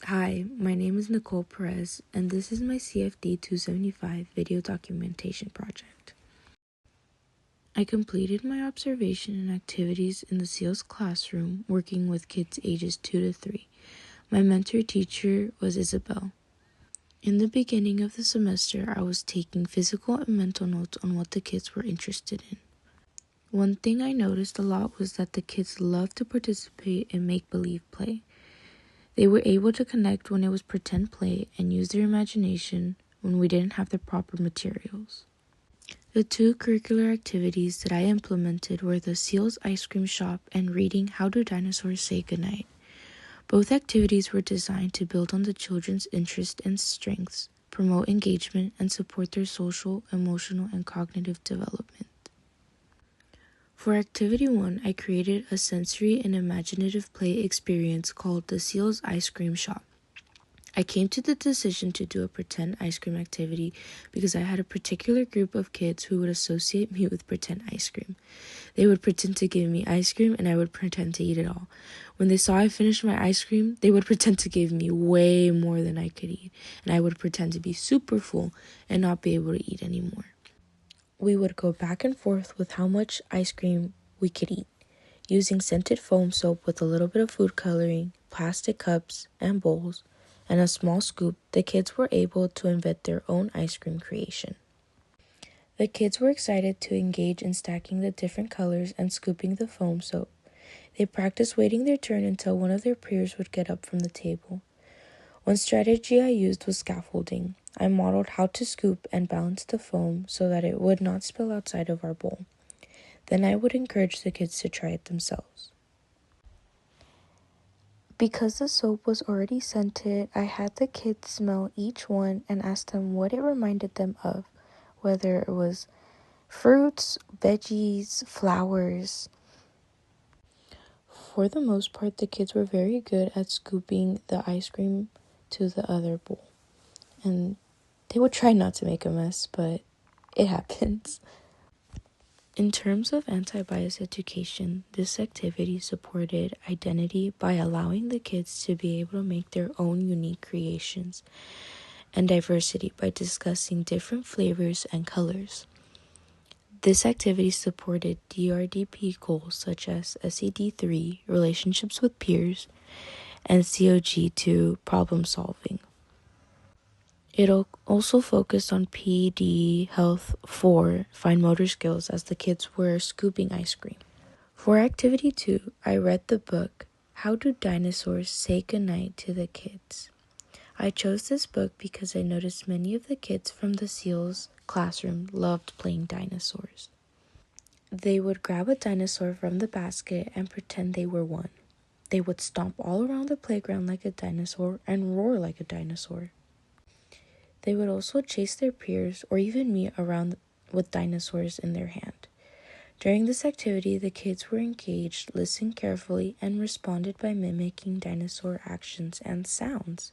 Hi, my name is Nicole Perez, and this is my CFD275 video documentation project. I completed my observation and activities in the SEALS classroom working with kids ages 2 to 3. My mentor teacher was Isabel. In the beginning of the semester, I was taking physical and mental notes on what the kids were interested in. One thing I noticed a lot was that the kids loved to participate in make-believe play. They were able to connect when it was pretend play and use their imagination when we didn't have the proper materials. The two curricular activities that I implemented were the SEALS ice cream shop and reading How Do Dinosaurs Say Goodnight. Both activities were designed to build on the children's interests and strengths, promote engagement, and support their social, emotional, and cognitive development. For Activity 1, I created a sensory and imaginative play experience called the SEALS Ice Cream Shop. I came to the decision to do a pretend ice cream activity because I had a particular group of kids who would associate me with pretend ice cream. They would pretend to give me ice cream and I would pretend to eat it all. When they saw I finished my ice cream, they would pretend to give me way more than I could eat, and I would pretend to be super full and not be able to eat anymore. We would go back and forth with how much ice cream we could eat. Using scented foam soap with a little bit of food coloring, plastic cups and bowls, and a small scoop, the kids were able to invent their own ice cream creation. The kids were excited to engage in stacking the different colors and scooping the foam soap. They practiced waiting their turn until one of their peers would get up from the table. One strategy I used was scaffolding. I modeled how to scoop and balance the foam so that it would not spill outside of our bowl. Then I would encourage the kids to try it themselves. Because the soap was already scented, I had the kids smell each one and ask them what it reminded them of, whether it was fruits, veggies, flowers. For the most part, the kids were very good at scooping the ice cream to the other bowl. And they would try not to make a mess, but it happens. In terms of anti-bias education, this activity supported identity by allowing the kids to be able to make their own unique creations, and diversity by discussing different flavors and colors. This activity supported DRDP goals such as SED3, relationships with peers, and COG2, problem solving. It also focused on PD Health 4, fine motor skills, as the kids were scooping ice cream. For Activity 2, I read the book, How Do Dinosaurs Say Goodnight to the Kids. I chose this book because I noticed many of the kids from the SEALS classroom loved playing dinosaurs. They would grab a dinosaur from the basket and pretend they were one. They would stomp all around the playground like a dinosaur and roar like a dinosaur. They would also chase their peers or even me around with dinosaurs in their hand. During this activity, the kids were engaged, listened carefully, and responded by mimicking dinosaur actions and sounds.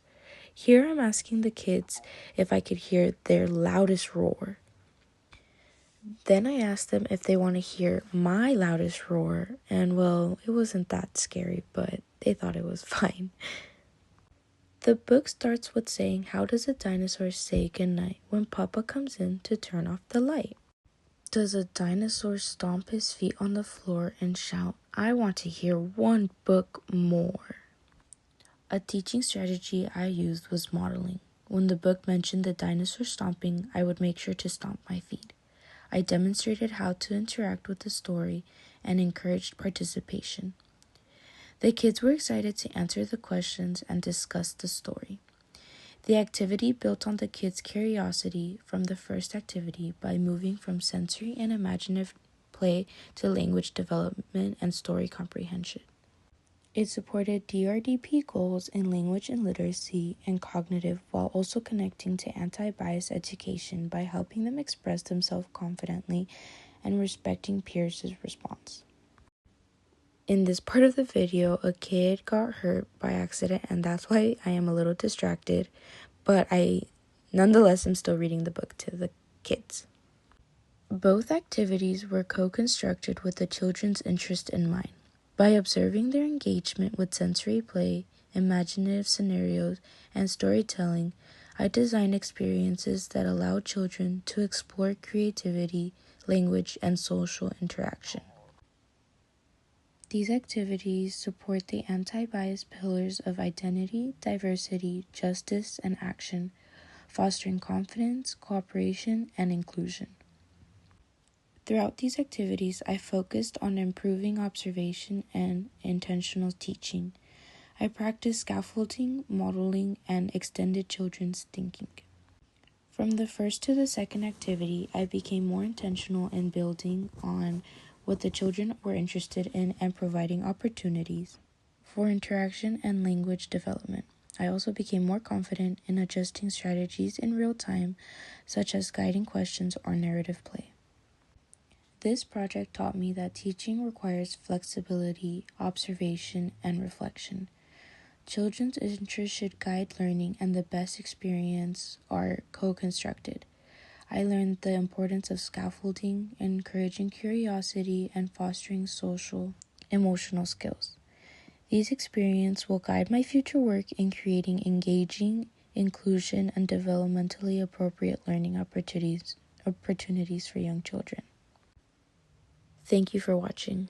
Here I'm asking the kids if I could hear their loudest roar. Then I asked them if they want to hear my loudest roar, and well, it wasn't that scary, but they thought it was fine. The book starts with saying, how does a dinosaur say goodnight when Papa comes in to turn off the light? Does a dinosaur stomp his feet on the floor and shout, I want to hear one book more? A teaching strategy I used was modeling. When the book mentioned the dinosaur stomping, I would make sure to stomp my feet. I demonstrated how to interact with the story and encouraged participation. The kids were excited to answer the questions and discuss the story. The activity built on the kids' curiosity from the first activity by moving from sensory and imaginative play to language development and story comprehension. It supported DRDP goals in language and literacy and cognitive while also connecting to anti-bias education by helping them express themselves confidently and respecting peers' response. In this part of the video, a kid got hurt by accident, and that's why I am a little distracted, but I nonetheless am still reading the book to the kids. Both activities were co-constructed with the children's interest in mind. By observing their engagement with sensory play, imaginative scenarios, and storytelling, I designed experiences that allow children to explore creativity, language, and social interaction. These activities support the anti-bias pillars of identity, diversity, justice, and action, fostering confidence, cooperation, and inclusion. Throughout these activities, I focused on improving observation and intentional teaching. I practiced scaffolding, modeling, and extended children's thinking. From the first to the second activity, I became more intentional in building on what the children were interested in and providing opportunities for interaction and language development. I also became more confident in adjusting strategies in real time, such as guiding questions or narrative play. This project taught me that teaching requires flexibility, observation, and reflection. Children's interests should guide learning, and the best experiences are co-constructed. I learned the importance of scaffolding, encouraging curiosity, and fostering social, emotional skills. These experiences will guide my future work in creating engaging, inclusion, and developmentally appropriate learning opportunities for young children. Thank you for watching.